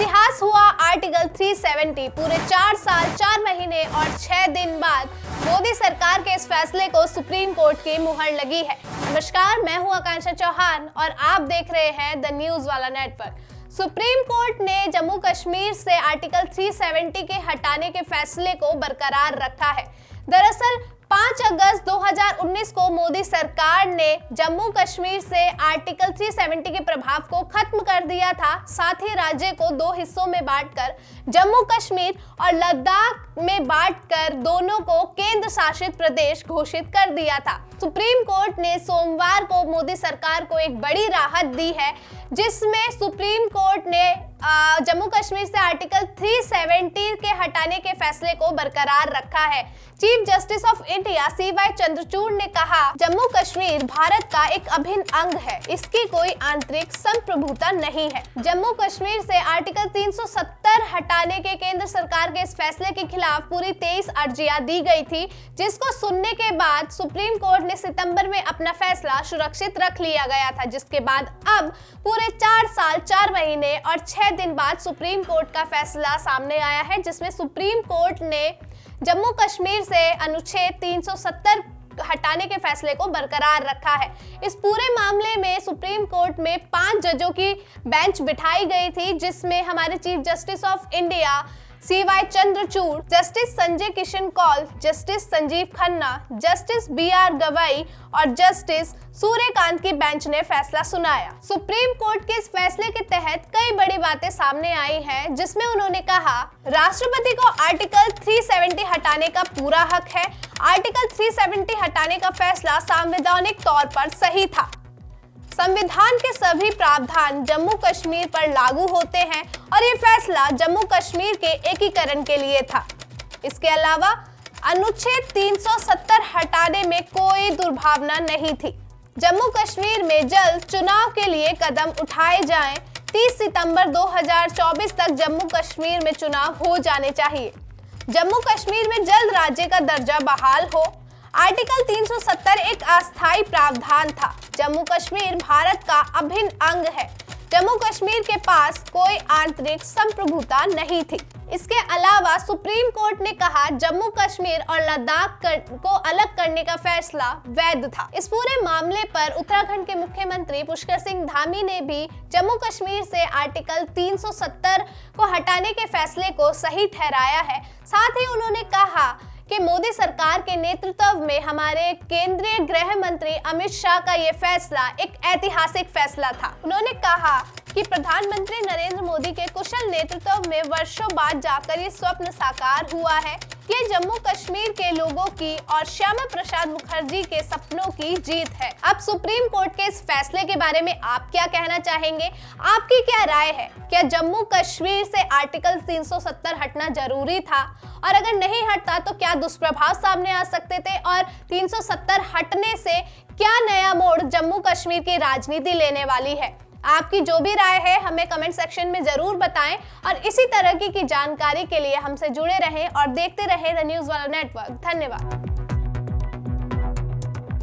इतिहास हुआ आर्टिकल 370। पूरे 4 साल 4 महीने और 6 दिन बाद मोदी सरकार के इस फैसले को सुप्रीम कोर्ट की मुहर लगी है। नमस्कार, मैं हूं आकांक्षा चौहान और आप देख रहे हैं द न्यूज वाला नेटवर्क। सुप्रीम कोर्ट ने जम्मू कश्मीर से आर्टिकल 370 के हटाने के फैसले को बरकरार रखा है। दरअसल 5 अगस्त 2019 को मोदी सरकार ने जम्मू कश्मीर से आर्टिकल 370 के प्रभाव को खत्म कर दिया था। साथ ही राज्य को 2 हिस्सों में बांटकर जम्मू कश्मीर और लद्दाख में बांटकर दोनों को केंद्र शासित प्रदेश घोषित कर दिया था। सुप्रीम कोर्ट ने सोमवार को मोदी सरकार को एक बड़ी राहत दी है, जिसमें सुप्रीम कोर्ट ने जम्मू कश्मीर से आर्टिकल 370 के हटाने के फैसले को बरकरार रखा है। Chief justice of India CY Chandrachud ने कहा, जम्मू कश्मीर भारत का एक अभिन्न अंग है, इसकी कोई आंतरिक संप्रभुता नहीं है। जम्मू कश्मीर से आर्टिकल 370 हटाने के केंद्र सरकार के इस फैसले के खिलाफ पूरी 23 अर्जियां दी गई थी, जिसको सुनने के बाद सुप्रीम कोर्ट ने सितंबर में अपना फैसला सुरक्षित रख लिया गया था, जिसके बाद अब पूरे 4 साल 4 महीने और 6 दिन बाद सुप्रीम कोर्ट का फैसला सामने आया है, जिसमें सुप्रीम कोर्ट ने जम्मू कश्मीर से अनुच्छेद 370 हटाने के फैसले को बरकरार रखा है। इस पूरे मामले में सुप्रीम कोर्ट में 5 जजों की बेंच बिठाई गई थी, जिसमें हमारे chief justice of India CY Chandrachud, justice Sanjay Kishan Kaul, justice Sanjiv Khanna, justice BR Gavai और जस्टिस सूर्यकांत की बेंच ने फैसला सुनाया। सुप्रीम कोर्ट के इस फैसले के तहत कई बड़ी बातें सामने आई हैं, जिसमें उन्होंने कहा, राष्ट्रपति को आर्टिकल 370 हटाने का पूरा हक है। आर्टिकल 370 हटाने का फैसला संवैधानिक तौर पर सही था। संविधान के सभी प्रावधान जम्मू कश्मीर पर लागू होते हैं और ये फैसला जम्मू कश्मीर के एकीकरण के लिए था। इसके अलावा अनुच्छेद 370 हटाने में कोई दुर्भावना नहीं थी। जम्मू कश्मीर में जल्द चुनाव के लिए कदम उठाए जाएं। 30 सितंबर 2024 तक जम्मू कश्मीर में चुनाव हो जाने चाहिए। जम्मू कश्मीर में जल्द राज्य का दर्जा बहाल हो। आर्टिकल 370 एक अस्थायी प्रावधान था। जम्मू कश्मीर भारत का अभिन्न अंग है। जम्मू कश्मीर के पास कोई आंतरिक संप्रभुता नहीं थी। इसके अलावा सुप्रीम कोर्ट ने कहा, जम्मू कश्मीर और लद्दाख को अलग करने का फैसला वैध था। इस पूरे मामले पर उत्तराखंड के मुख्यमंत्री पुष्कर सिंह धामी ने भी जम्मू कश्मीर से आर्टिकल 370 को हटाने के फैसले को सही ठहराया है। साथ ही उन्होंने कहा कि मोदी सरकार के नेतृत्व में हमारे केंद्रीय गृह मंत्री अमित शाह का ये फैसला एक ऐतिहासिक फैसला था। उन्होंने कहा कि प्रधानमंत्री नरेंद्र मोदी के कुशल नेतृत्व में वर्षों बाद जाकर ये स्वप्न साकार हुआ है। ये जम्मू कश्मीर के लोगों की और श्यामा प्रसाद मुखर्जी के सपनों की जीत है। अब सुप्रीम कोर्ट के इस फैसले के बारे में आप क्या कहना चाहेंगे? आपकी क्या राय है? क्या जम्मू कश्मीर से आर्टिकल 370 हटना जरूरी था? और अगर नहीं हटता तो क्या दुष्प्रभाव सामने आ सकते थे? और 370 हटने से क्या नया मोड़ जम्मू कश्मीर की राजनीति लेने वाली है? आपकी जो भी राय है हमें कमेंट सेक्शन में जरूर बताएं और इसी तरह की जानकारी के लिए हमसे जुड़े रहें और देखते रहें द न्यूज वाला नेटवर्क। धन्यवाद।